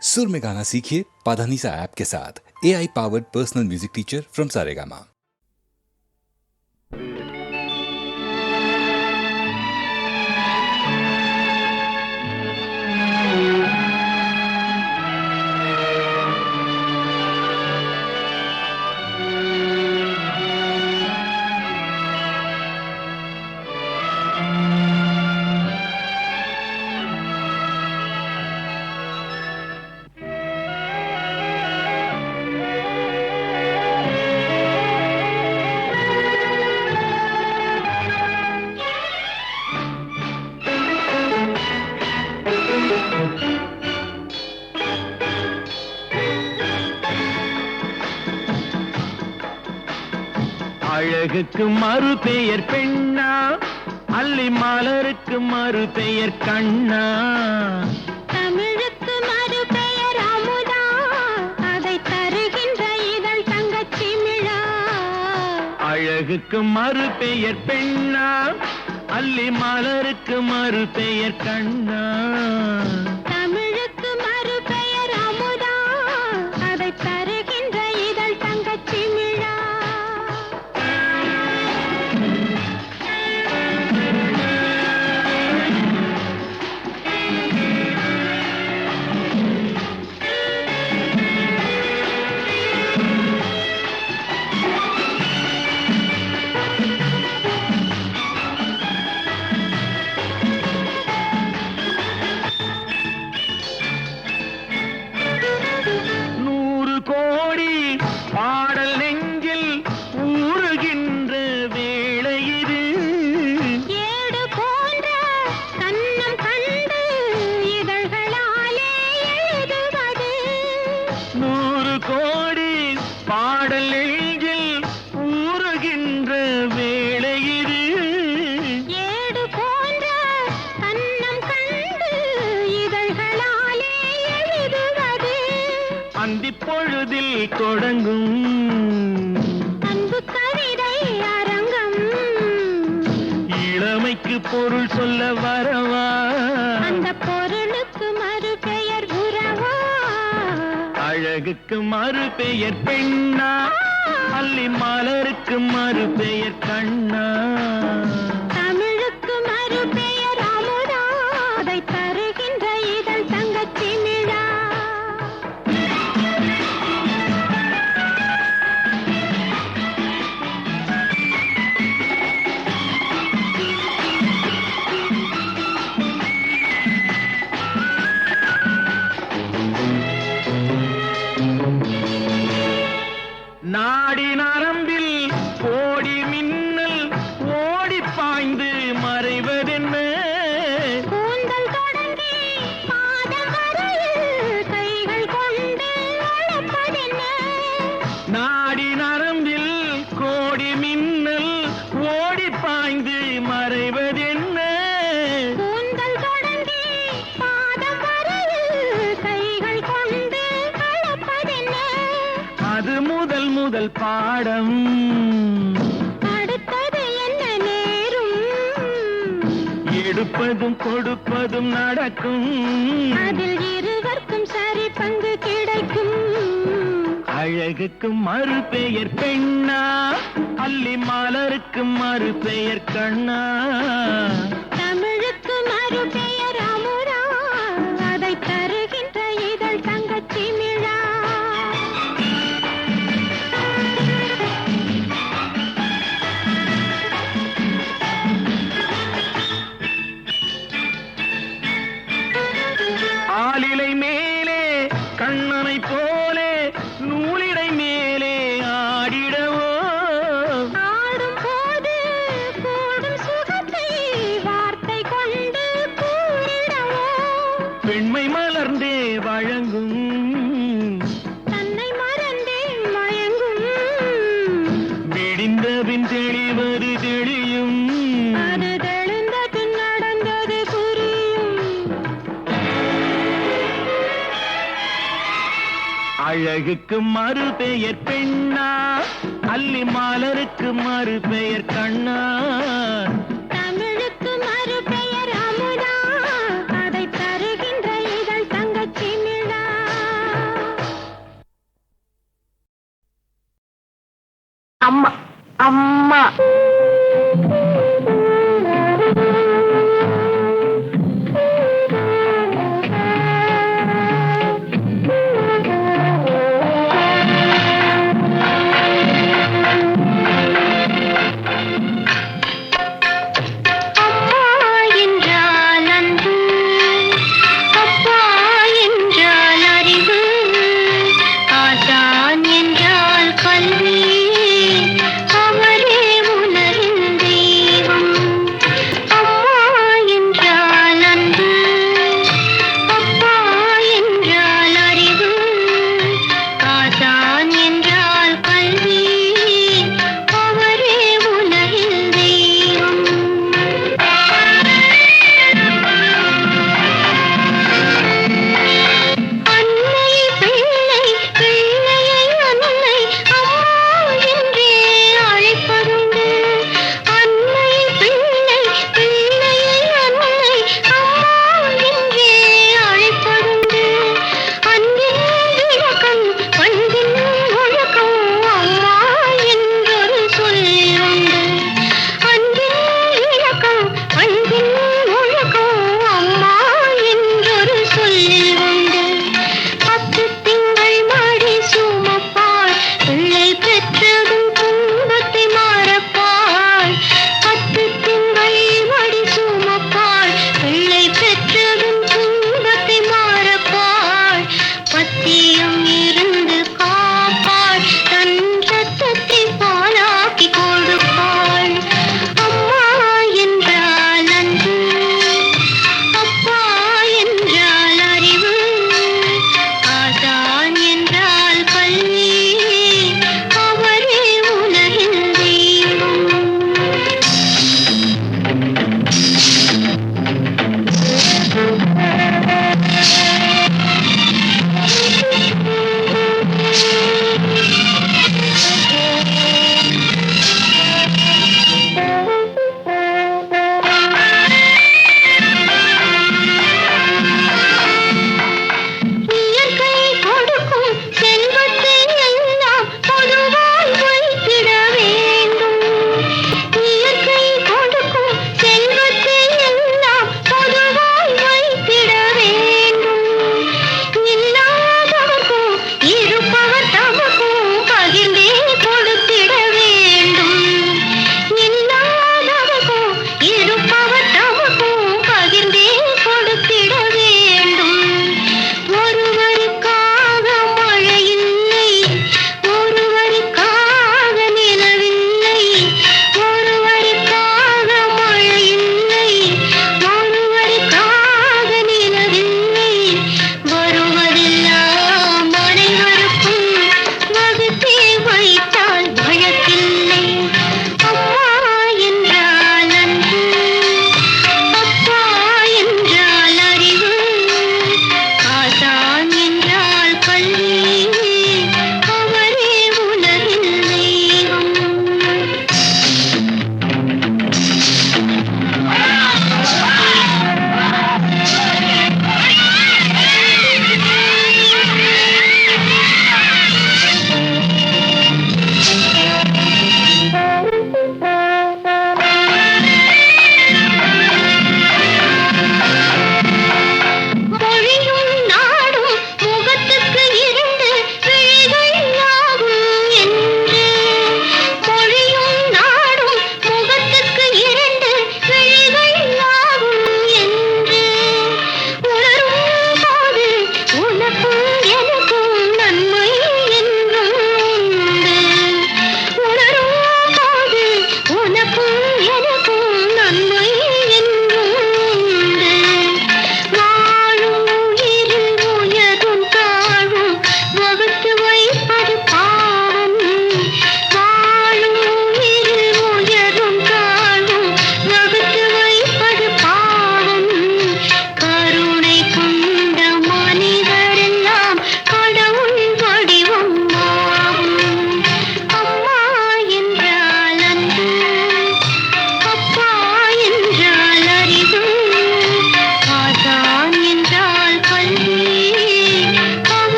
सुर में गाना सीखिए पाधानीसा ऐप के साथ। AI powered personal music teacher from Saregama. அழகுக்கு மறு பெயர் பெண்ணா, அல்லி மலருக்கு மறு பெயர் கண்ணா. தமிழுக்கு மறு பெயர் அமுதா, அதை தருகின்ற இதழ் தங்கச்சிமிழா. அழகுக்கு மறு பெயர் பெண்ணா, அல்லி மலருக்கு மறு பெயர் கண்ணா. தமிழுக்கு மறு பெயர் அமுதா, அதை தருகின்ற இதழ் தங்கச்சிமிழா. பாடல் நெஞ்சில் ஊறுகின்ற வேளை இது. ஏடு போன்ற கண்ணம் கண்டு இதழ்களாலே எழுதுவது. 100 கோடி பாடல் நெஞ்சில் ஊறுகின்ற வேளை இது. ஏடு போன்ற கண்ணம் கண்டு இதழ்களாலே எழுதுவது. அந்திப் பொழுதில் தொடங்கும் அன்பு கவிதை அரங்கம். இளமைக்கு பொருள் சொல்ல வரவா, அந்த பொருளுக்கு மறு பெயர் உறவா. அழகுக்கு மறு பெயர் பெண்ணா, அல்லி மலருக்கு மறு பெயர் கண்ணா. தமிழுக்கு மறு பெயர் அமுதா, அதை தருகின்ற இதழ் தங்கச்சிமிழா. நாடி நரம்பில் கோடி மின்னல் ஓடி பாய்ந்து மறைவதென்ன. கூந்தல் தொடங்கி பாதம் வரையில் கைகள் கொண்டு அழைப்பதென்ன. நாடி நரம்பில் கோடி மின்னல் ஓடி பாய்ந்து மறைவதென்ன. கூந்தல் தொடங்கி பாதம் வரையில் கைகள் கொண்டு அழைப்பதென்ன. அது முதல் முதல் பாடம், அடுத்தது என்ன நேரும். எடுப்பதும் கொடுப்பதும் நடக்கும். அதில் இருவர்க்கும் சரி பங்கு கிடைக்கும். அழகுக்கு மறு பெயர் பெண்ணா, அல்லி மலருக்கு மறு பெயர் கண்ணா. தமிழுக்கு மறு பெயர் அமுதா, அதை தருகின்ற இதழ் தங்கச்சிமிழா. ஆலிலை மேலே கண்ணனை போலே நூலிடை மேலே ஆடிடவோ. ஆடும் போது கூடும் சுகத்தை வார்த்தை கொண்டு கூறிடவோ. பெண்மை மலர்ந்தே வழங்கும், தன்னை மறந்தே மயங்கும். விடிந்தபின் தெளிவது தெளியும். அது தெளிந்த பின் நடந்தது புரியும். அழகுக்கு மறு பெயர் பெண்ணா, அல்லி மலருக்கு மறு பெயர் கண்ணா. தமிழுக்கு மறு பெயர் அமுதா, அதை தருகின்ற இதழ் தங்கச்சிமிழா. அம்மா அம்மா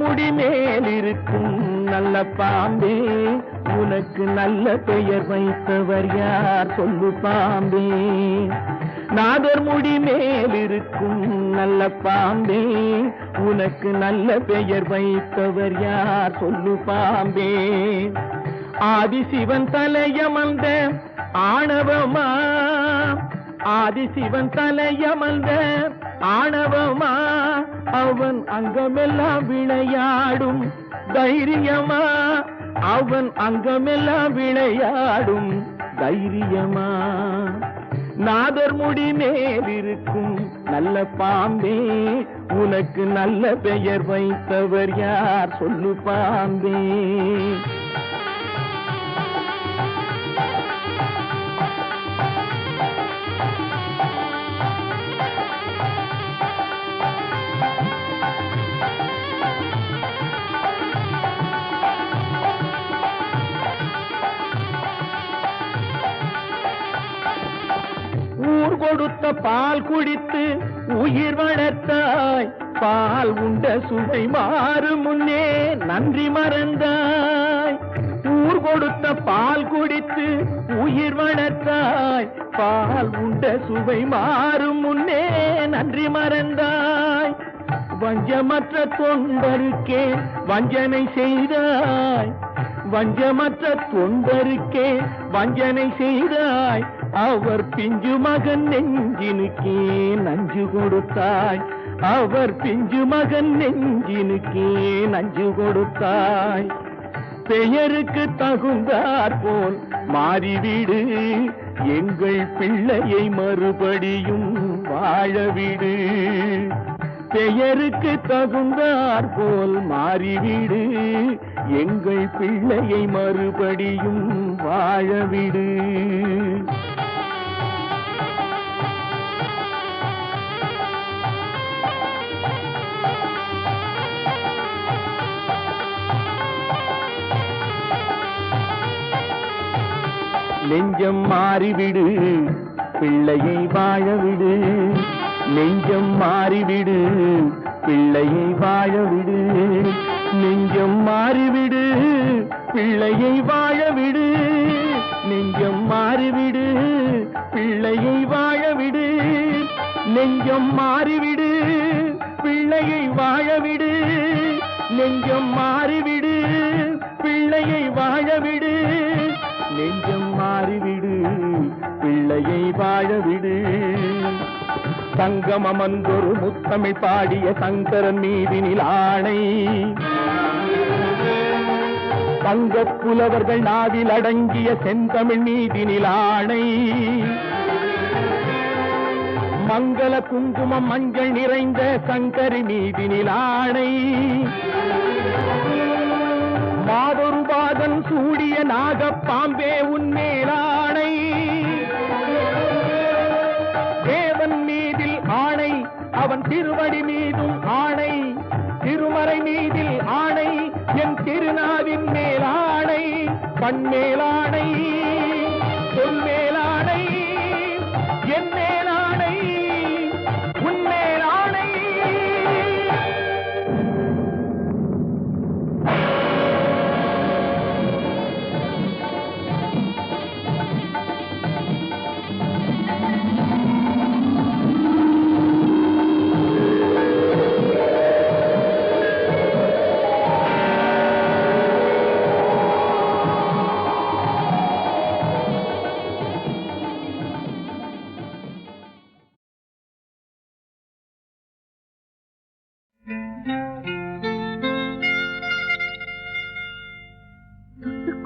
முடி மேல் இருக்கும் நல்ல பாம்பே, உனக்கு நல்ல பெயர் வைத்தவர் யார் சொல்லு பாம்பே. நாதர் முடி மேல் இருக்கும் நல்ல பாம்பே, உனக்கு நல்ல பெயர் வைத்தவர் யார் சொல்லு பாம்பே. ஆதிசிவன் தலையமர்ந்த ஆணவமா, ஆதிசிவன் தலையமர்ந்த ஆணவமா, அவன் அங்கமெல்லாம் விளையாடும் தைரியமா, அவன் அங்கமெல்லாம் விளையாடும் தைரியமா. நாதர் முடி மேல் இருக்கும் நல்ல பாம்பே, உனக்கு நல்ல பெயர் வைத்தவர் யார் சொல்லு பாம்பே. ஊர் கொடுத்த பால் குடித்து உயிர் வளர்த்தாய், பால் உண்ட சுவை மாறும் முன்னே நன்றி மறந்தாய். ஊர் கொடுத்த பால் குடித்து உயிர் வளர்த்தாய், பால் உண்ட சுவை மாறும் முன்னே நன்றி மறந்தாய். வஞ்சமற்ற தொண்டருக்கே வஞ்சனை செய்தாய், வஞ்சமற்ற தொண்டருக்கே வஞ்சனை செய்தாய். அவர் பிஞ்சு மகன் நெஞ்சினுக்கே நஞ்சு கொடுத்தாய், அவர் பிஞ்சு மகன் நெஞ்சினுக்கே நஞ்சு கொடுத்தாய். பெயருக்கு தகுந்தாற் போல் மாறிவிடு, எங்கள் பிள்ளையை மறுபடியும் வாழவிடு. பெயருக்கு தகுந்தாற் போல் மாறிவிடு, எங்கள் பிள்ளையை மறுபடியும் வாழவிடு. நெஞ்சம் மாறிவிடு, பிள்ளையை வாழவிடு. நெஞ்சம் மாறிவிடு, பிள்ளையை வாழவிடு. நெஞ்சம் மாறிவிடு, பிள்ளையை வாழவிடு. நெஞ்சம் மாறிவிடு, பிள்ளையை வாழவிடு. நெஞ்சம் மாறிவிடு, பிள்ளையை வாழவிடு. நெஞ்சம் மாறிவிடு, பிள்ளையை வாழவிடு. நெஞ்சம் மாறிவிடு, பிள்ளையை வாழவிடு. சங்கமமன்றொரு முத்தமிழ் பாடிய சங்கரன் மீதினில் ஆணை, தங்கப் புலவர்கள் நாவில் அடங்கிய செந்தமிழ் மீதினில் ஆணை. மங்கள குங்குமம் மஞ்சள் நிறைந்த சங்கரி மீதினில் ஆணை. மாதொரு பாதன் சூடிய நாகப்பாம்பே உன்மேலாணை. தேவன் மீதில் ஆணை, அவன் திருவடி மீதும் ஆணை. திருமறை மீதில் ஆணை, என் திருநாவின் மேலாணை. கண்மேலாணை, சொல்மேலாணை, என் மேலாணை, உன்மேலாணை.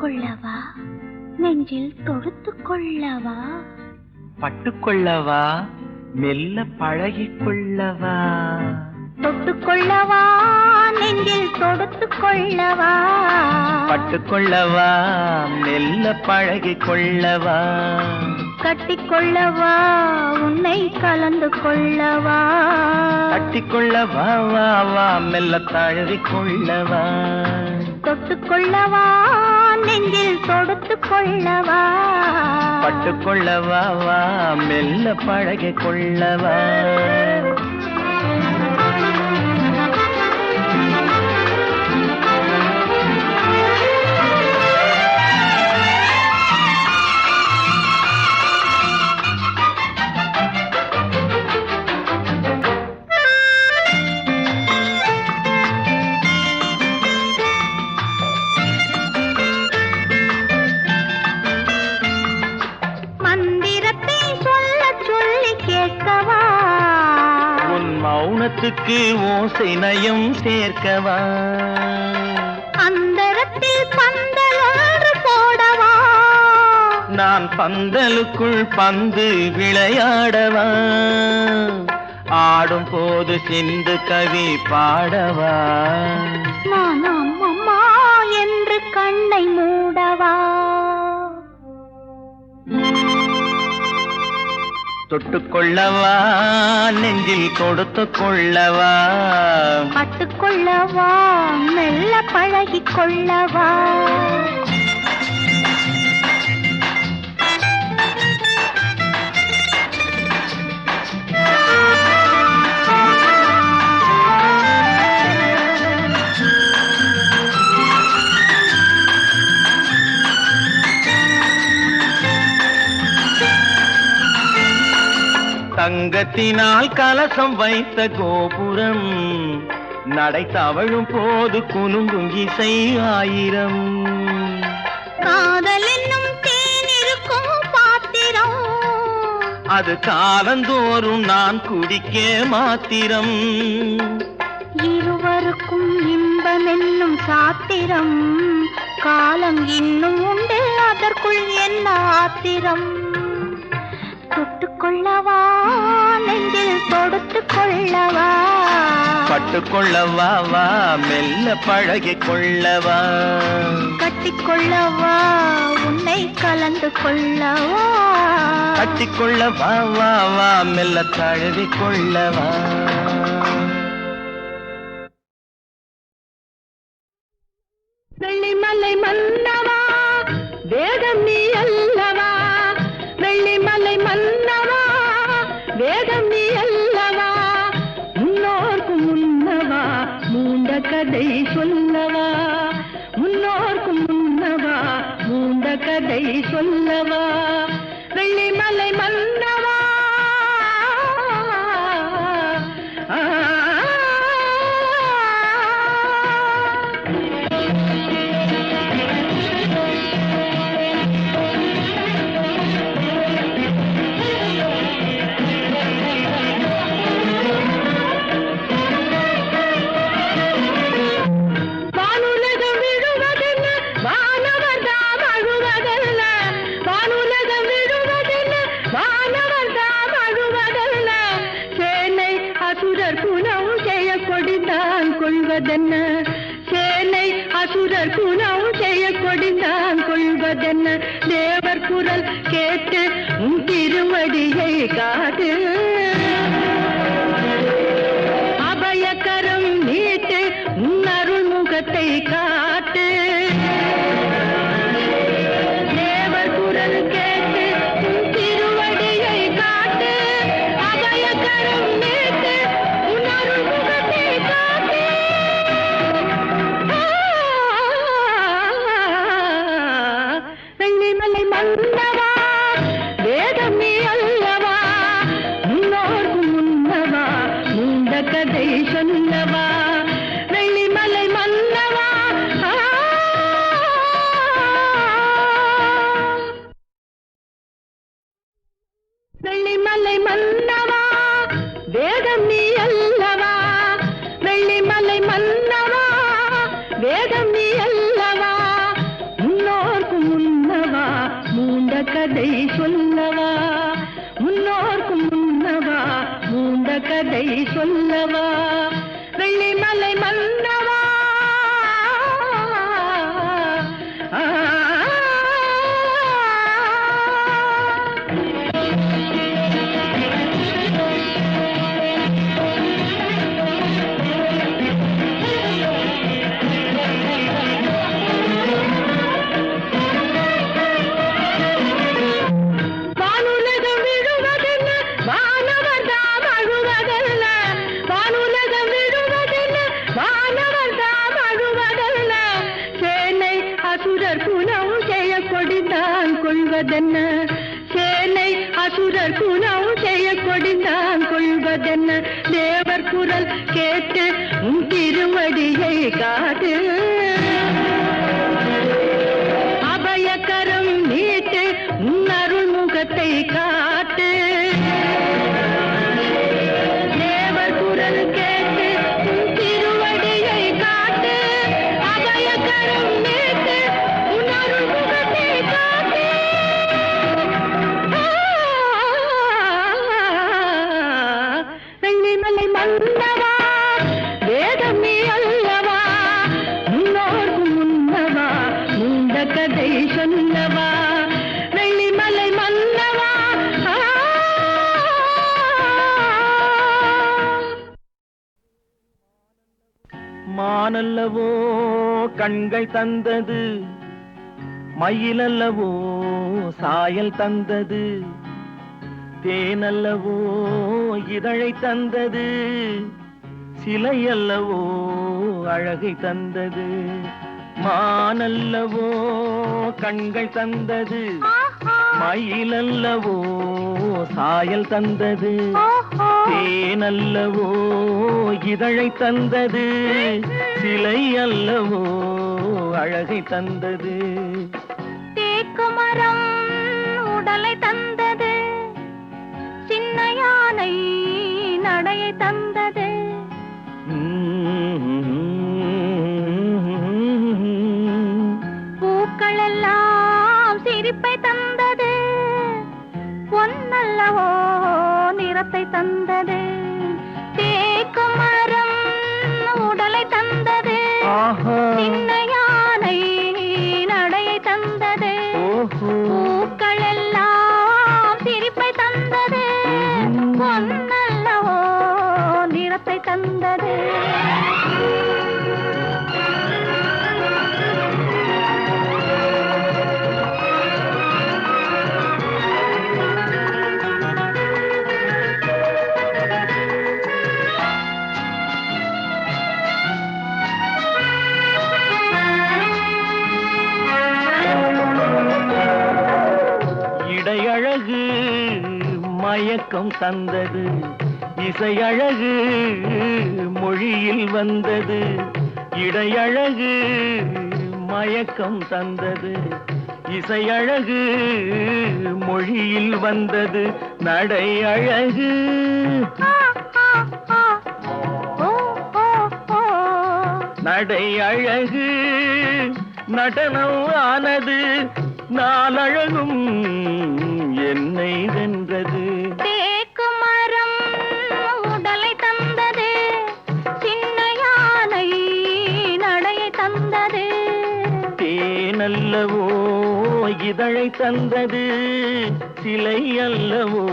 கொள்ளவா, நெஞ்சில் தொடுத்துக் கொள்ளவா, பட்டுக்கொள்ளவா, மெல்ல பழகிக் கொள்ளவா. தொட்டுக்கொள்ளவா, நெஞ்சில் தொடுத்துக் கொள்ளவா, பட்டுக்கொள்ளவா, மெல்ல பழகிக் கொள்ளவா. கட்டிக்கொள்ளவா, உன்னை கலந்து கொள்ளவா, கட்டிக்கொள்ளவா, வா வா, மெல்ல தழுவிக் கொள்ளவா. தொட்டுக்கொள்ளவா, நெஞ்சில் தொடுத்துக் கொள்ளவா, பட்டுக்கொள்ளவா, வா மெல்ல பழகிக் கொள்ளவா. கூத்துக்கு ஓசை நயம் சேர்க்கவா அந்தரத்தில் பந்தலொன்று போடவா நான் பந்தலுக்குள் பந்து விளையாடவா ஆடும் போது சிந்து கவி பாடவா நான் அம்மம்மா என்று கண்ணை மூடவா தொட்டுக்கொள்ளவா நெஞ்சில் கொடுத்து கொள்ளவா பட்டுக்கொள்ளவா மெல்ல பழகிக் கொள்ளவா தங்கத்தினால் கலசம் வைத்த கோபுரம் நடை தவழும் போது குலுங்கும் இசை ஆயிரம் காதல் என்னும் தேனிருக்கும் பாத்திரம் அது காலந்தோறும் நான் குடிக்க மாத்திரம் இருவருக்கும் இன்பம் என்னும் சாத்திரம் காலம் இன்னும் உண்டு அதற்குள் என்ன ஆத்திரம் தொட்டுக்கொள்ளவா நெஞ்சில் தொடுத்துக் கொள்ளவா பட்டுக்கொள்ளவா வா மெல்ல பழகிக் கொள்ளவா கட்டிக்கொள்ளவா உன்னை கலந்து கொள்ளவா கட்டிக்கொள்ளவா வா வா மெல்ல தழுவிக் கொள்ளவா வெள்ளிமலை மன்னவா வேதம் நீ அல்லவா வெள்ளிமலை மன்னவா வேதம் நீ அல்லவா முன்னோர்க்கு முன்னவா மூண்ட கதை சொல்லவா முன்னோர்க்கு முன்னவா மூண்ட கதை சொல்லவா வெள்ளிமலை மன்னவா சேனை அசுரர் குணம் செய்ய கொடிந்தான் கொள்வதென்ன தேவர் குரல் கேட்டு உன் திருவடியை காட்டு அபயக்கரம் நீட்டு உன் அருள் முகத்தை காட்டு தேவர் குரல் கேட்டு உன் திருவடியை காட்டு அபயக்கரம் நீட்டு உன் அருள் முகத்தை காட்டு வெள்ளிமலை மன்னவா வேதம் நீ அல்லவா முன்னோர்க்கு முன்னவா மூண்ட கதை சொல்லவா வெள்ளிமலை மன்னவா வெள்ளிமலை மன்னவா வேதம் நீ அல்லவா வெள்ளிமலை மன்னவா வேதம் நீ அல்லவா முன்னோர்க்கு முன்னவா மூண்ட கதை சொல்லவா முன்னோர்க்கு முன்னவா மூண்ட கதை சொல்லவா வெள்ளிமலை மன்னவா கொள்வதென்ன சேனை அசுரர் குணம் செய்ய கொடிந்தான் கொள்வதென்ன தேவர் குரல் கேட்டு உன் திருவடியை காட்டு அபயக்கரம் நீட்டு உன் அருள் முகத்தை காட்டு தேவர் குரல் கேட்டு மானல்லவோ கண்கள் தந்தது, மயிலல்லவோ சாயல் தந்தது, தேனல்லவோ இதழை தந்தது, சிலையல்லவோ அழகை தந்தது. மானல்லவோ கண்கள் தந்தது, மயிலல்லவோ சாயல் தந்தது, தேனல்லவோ இதழை தந்தது, சிலை அல்லவோ அழகை தந்தது. தேக்குமரம் உடலை தந்தது, சின்ன யானை நடையை தந்தது. பூக்கள் எல்லாம் சிரிப்பை தந்தது, பொன்னல்லவோ நிறத்தை தந்தது. தேக்குமரம் உடலை தந்தது, சின்ன யானை நடையை தந்தது. பூக்கள் எல்லாம் சிரிப்பை தந்தது, பொன்னல்லவோ நிறத்தை தந்தது. இடையழகு மயக்கம் தந்தது, இசையழகு மொழியில் வந்தது. இடையழகு மயக்கம் தந்தது, இசையழகு மொழியில் வந்தது. நடை அழகு நடை அழகு நடனம் ஆனது, நாளழகும் என்னை வென்றது. தேக்குமரம் உடலை தந்தது, சின்ன யானை நடையை தந்தது. தேனல்லவோ இதழை தந்தது, சிலை அல்லவோ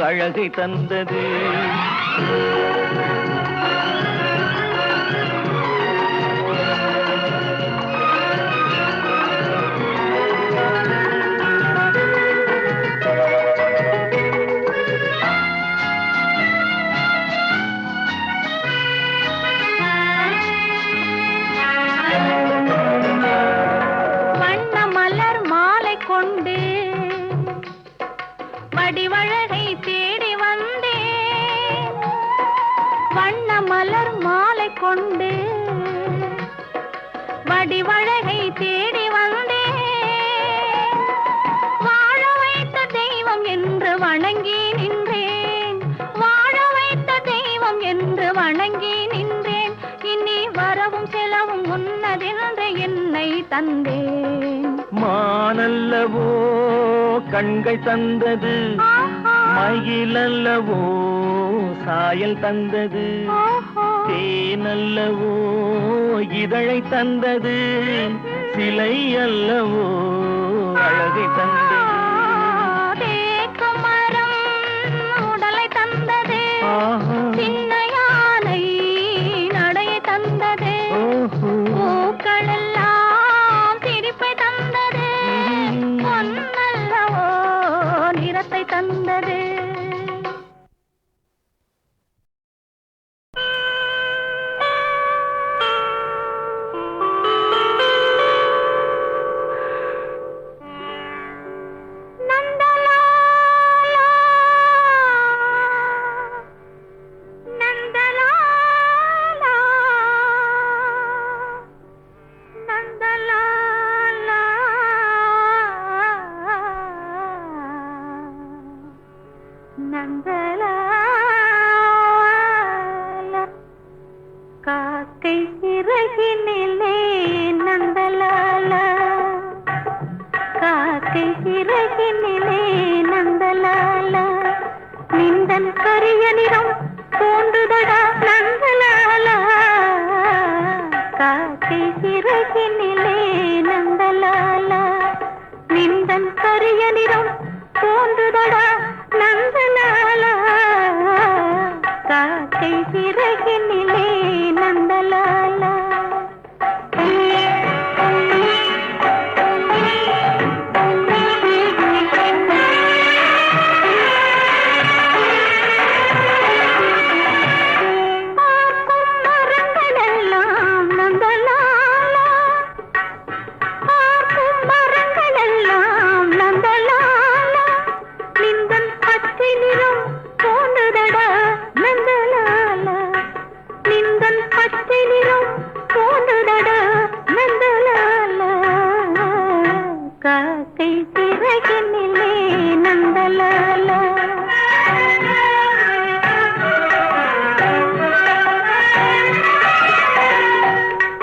அழகை தந்தது. வடிவழகை தேடி வந்தேன், வண்ண மலர் மாலை கொண்டு வடிவழகை தேடி வந்தேன். வாழ வைத்த தெய்வம் என்று வணங்கி நின்றேன், வாழ வைத்த தெய்வம் என்று வணங்கி நின்றேன். இனி வரவும் செலவும் உன்னதென்று என்னை தந்தேன். மானல்லவோ கண்கள் தந்தது, மயிலல்லவோ சாயல் தந்தது, தேனல்லவோ இதழை தந்தது, சிலை அல்லவோ அழகை தந்தது. தேக்குமரம் உடலை தந்தது, சின்ன யானை நடையை தந்தது. பூக்கள் எல்லாம் சிரிப்பை தந்தது, பொன்னல்லவோ நிறத்தை தந்தது. காக்கை சிறகினிலே நந்தலாலா, காக்கை சிறகினிலே நந்தலாலா, நிந்தன் கரிய நிறம் தோன்றுதடா நந்தலாலா. காக்கை சிறகினிலே நந்தலாலா, நிந்தன் கரிய நிறம் தோன்றுதடா நந்தலாலா. காக்கை சிறகினிலே நந்தலாலா. பச்சை நிறம் தோன்றுதடா நந்தலால காக்கை சிறகினிலே நந்தலால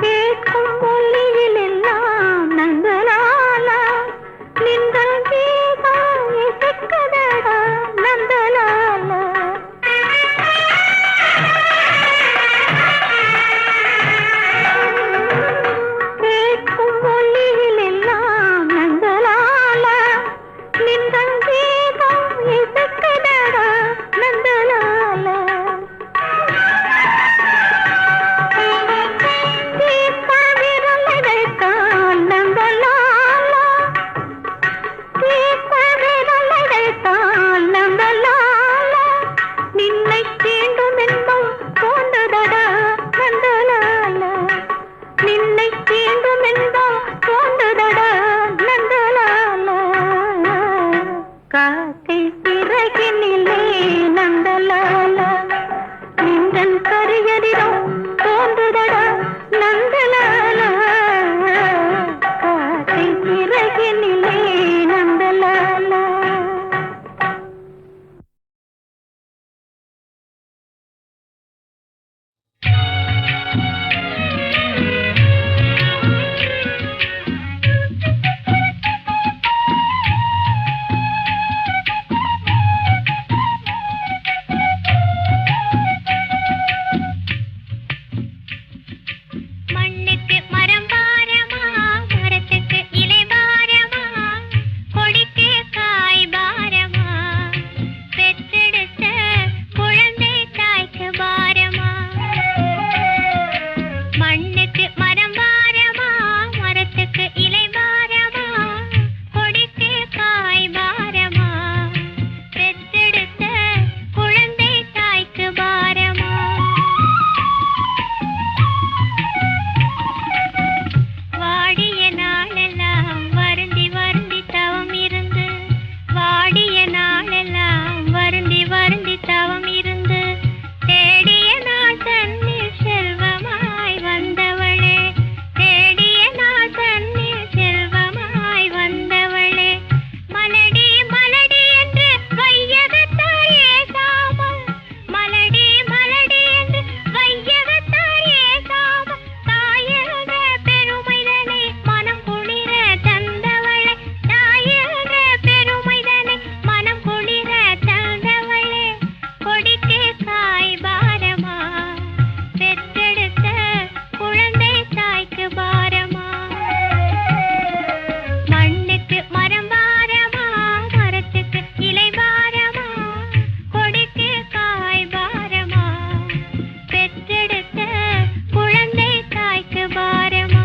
கேட்கும் மொழியிலெல்லாம் நந்தலால நின்றல் கீதம் இசைக்குதடா நந்தலால கேட்கும் மொழியிலெல்லாம் நந்தலால நின்றல் கீதம் இசைக்குதடா நந்தலால தீர்த்த விரலடைத்தான் நந்தலால தீர்த்த விரலடைத்தான் நந்தலால நின்னை தீண்டும் இன்பம் தோன்றுதடா நந்தலால நின்னை தீண்டும் இன்பம் தோன்றுதடா நந்தலால காக்கை சிறகினிலே நந்தலால நின்றன் கரியதிரம் தோன்றுதடா நந்தலால காக்கை சிறகினிலே நந்தலால மண்ணுக்கு மரம் பாரமா மரத்துக்கு இலை பாரமா கொடிக்கு காய் பாரமா பெற்றெடுத்த குழந்தை தாய்க்கு பாரமா மண்ணுக்கு மரம் பாரமா மரத்துக்கு இலை பாரமா கொடிக்கு காய் பாரமா பெற்றெடுத்த குழந்தை தாய்க்கு பாரமா வாடிய நாளெல்லாம் வருந்தி வருந்தி தவம் இருந்து வாடிய நாளெல்லாம் வருந்தி வருந்தி தவம் இருந்து தேடிய நாள் தன்னில் செல்வமாய் வந்தவளே தேடிய நாள் தன்னில் செல்வமாய் வந்தவளே மலடி மலடி என்று வையகத்தார் ஏசாமல் மலடி மலடி என்று வையகத்தார் ஏசாமல் தாயக பெருமைதனை மனம் குளிர தந்தவளே தாயக பெருமைதனை மனம் குளிர தந்தவளே கொடிக்கு காய் பாரமா பெற்றெடுத்த குழந்தை தாய்க்கு பாரமா மண்ணுக்கு மரம் பாரமா மரத்துக்கு இலை பாரமா கொடிக்கு காய் பாரமா பெற்றெடுத்த குழந்தை தாய்க்கு பாரமா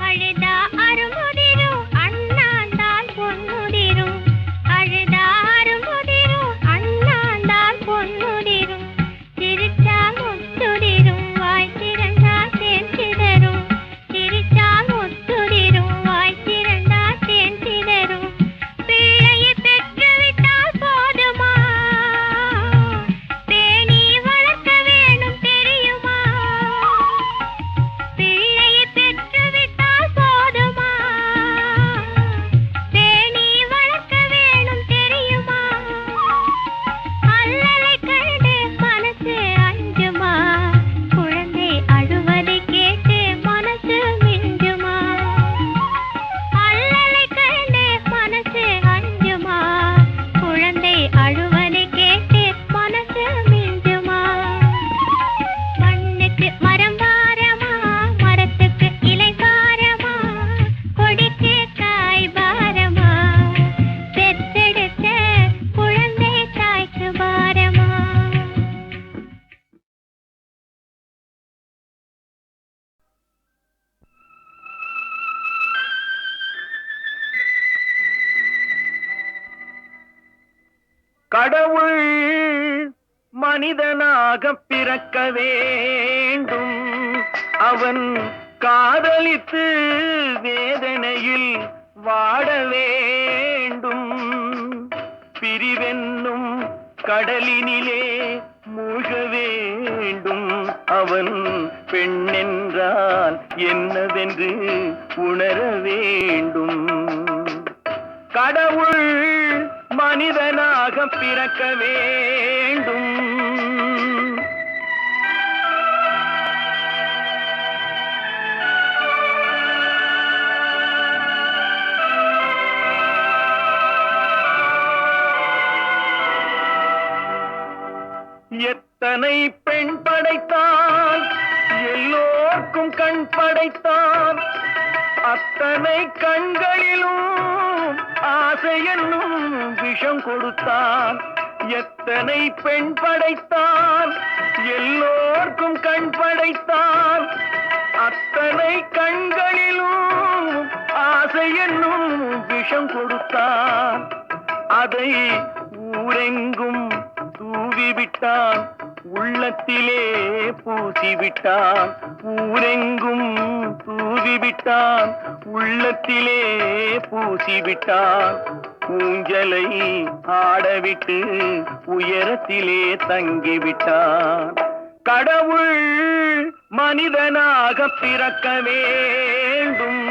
அழுதா அருமுதிரும் அண்ணாந்தால் பொன்முதிரும் அழுதா அருமுதிரும் அண்ணாந்தால் பொன்முதிரும் சிரிச்சா முத்துதிரும் வாய் திறந்தா தேன் சிதறும் சிரிச்சா முத்துதிரும் வாய் திறந்தா தேன் சிதறும் பிள்ளையை பெற்றுவிட்டால் போதுமா பேணி வளர்க்க வேணும் தெரியுமா பிள்ளையை பெற்றுவிட்டால் போதுமா பேணி வளர்க்க வேணும் தெரியுமா அல்லலை கண்டு மனசு அஞ்சுமா குழந்தை அழுவதை கேட்டு மனசு மிஞ்சுமா அல்லலை கண்டு மனசு அஞ்சுமா குழந்தை அழுவதை கேட்டு மனசு மிஞ்சுமா மண்ணுக்கு மரம் பாரமா மரத்துக்கு இலை பாரமா கொடிக்கு காய் பாரமா பெற்றெடுத்த குழந்தை தாய்க்கு பாரமா கடவுள் மனிதனாக பிறக்க வேண்டும் அவன் காதலித்து வேதனையில் வாட வேண்டும், பிரிவென்னும் கடலினிலே மூழ்க வேண்டும். அவன் பெண்ணென்றால் என்னவென்று உணர வேண்டும். கடவுள் மனிதனாக பிறக்க வேண்டும். எத்தனை பெண் படைத்தான், எல்லோர்க்கும் கண் படைத்தான். அத்தனை கண்களிலும் ஆசை என்னும் விஷம் கொடுத்தான். எத்தனை பெண் படைத்தான், எல்லோர்க்கும் கண் படைத்தான். அத்தனை கண்களிலும் ஆசை என்னும் விஷம் கொடுத்தான். அதை ஊரெங்கும் தூவிவிட்டான், உள்ளத்திலே பூசிவிட்டான். ஊரெங்கும் தூவிவிட்டான், உள்ளத்திலே பூசிவிட்டான். ஊஞ்சலை ஆடவிட்டு உயரத்திலே தங்கிவிட்டான். கடவுள் மனிதனாக பிறக்க வேண்டும்.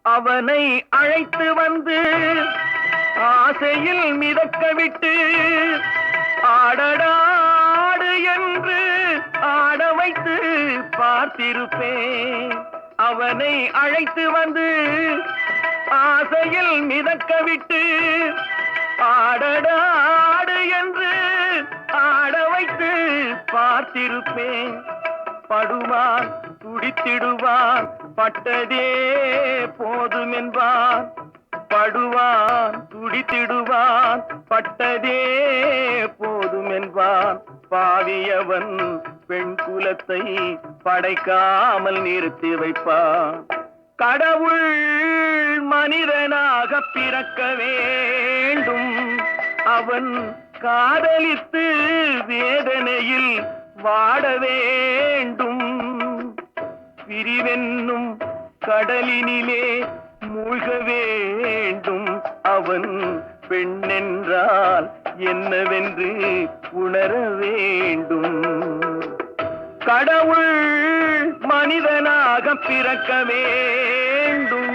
அவனை அழைத்து வந்து ஆசையில் மிதக்க விட்டு ஆடடாடு என்று ஆட வைத்து பார்த்திருப்பேன். அவனை அழைத்து வந்து ஆசையில் மிதக்க விட்டு ஆடடாடு என்று ஆட வைத்து பார்த்திருப்பேன். படுவான், துடித்திடுவான், பட்டதே போதும் என்பான். படுவான், துடித்திடுவான், பட்டதே போதும் என்பான். பாவியவன் பெண் குலத்தை படைக்காமல் நிறுத்தி வைப்பான். கடவுள் மனிதனாக பிறக்க வேண்டும். அவன் காதலித்து வேதனையில் வாட வேண்டும். பிரிவென்னும் கடலினிலே மூழ்க வேண்டும். அவன் பெண்ணென்றால் என்னவென்று உணர வேண்டும். கடவுள் மனிதனாக பிறக்க வேண்டும்.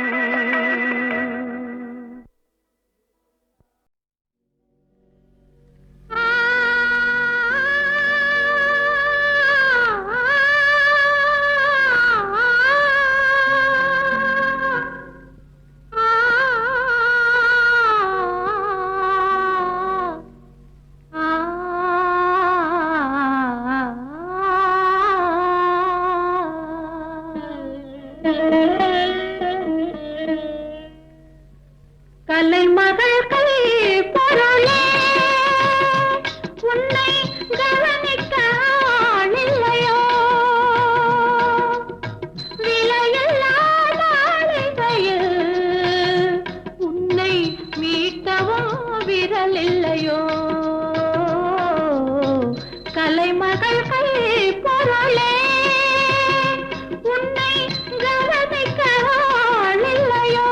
கலைமகள் கை பொருளே, உன்னை கவனிக்க ஆளில்லையோ? விலையில்லா மாளிகையில் உன்னை மீட்கவும் விரலில்லையோ? கலைமகள் கை பொருளே, உன்னை கவனிக்க ஆளில்லையோ?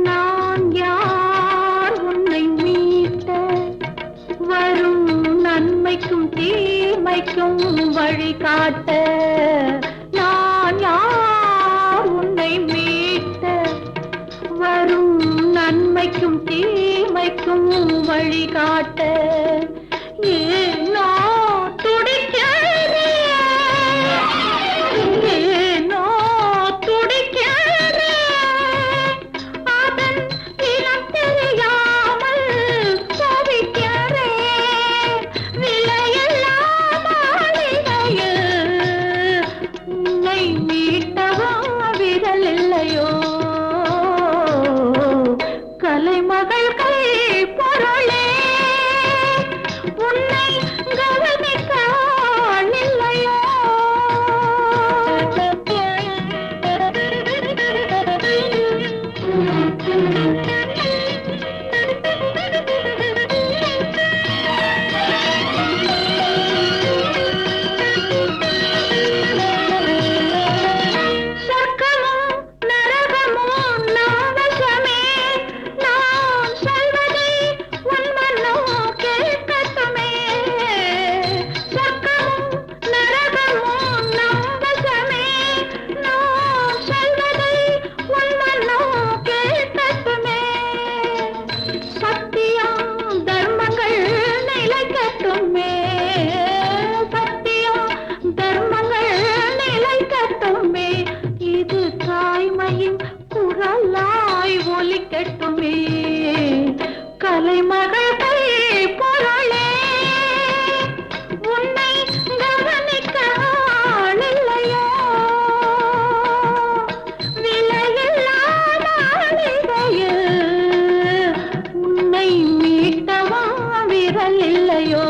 நான் யார் உன்னை மீட்ட? வரும் நன்மைக்கும் தீமைக்கும் வழிகாட்ட. நான் யார் உன்னை மீட்ட? வரும் நன்மைக்கும் தீமைக்கும் வழிகாட்ட. ஏனோ துடிக்கிறேன், ஏனோ துடிக்கிறேன். அதன் இனம் தெரியாமல் தவிக்கிறேன். கவனிக்க ஆள் இல்லையோ? குரலாய் ஒலிக்கட்டுமே கலைமகள் கை பொருளே, உன்னை கவனிக்க ஆள் இல்லையோ? விலையில்லாத மாளிகையில் உன்னை மீட்டவா விரல் இல்லையோ?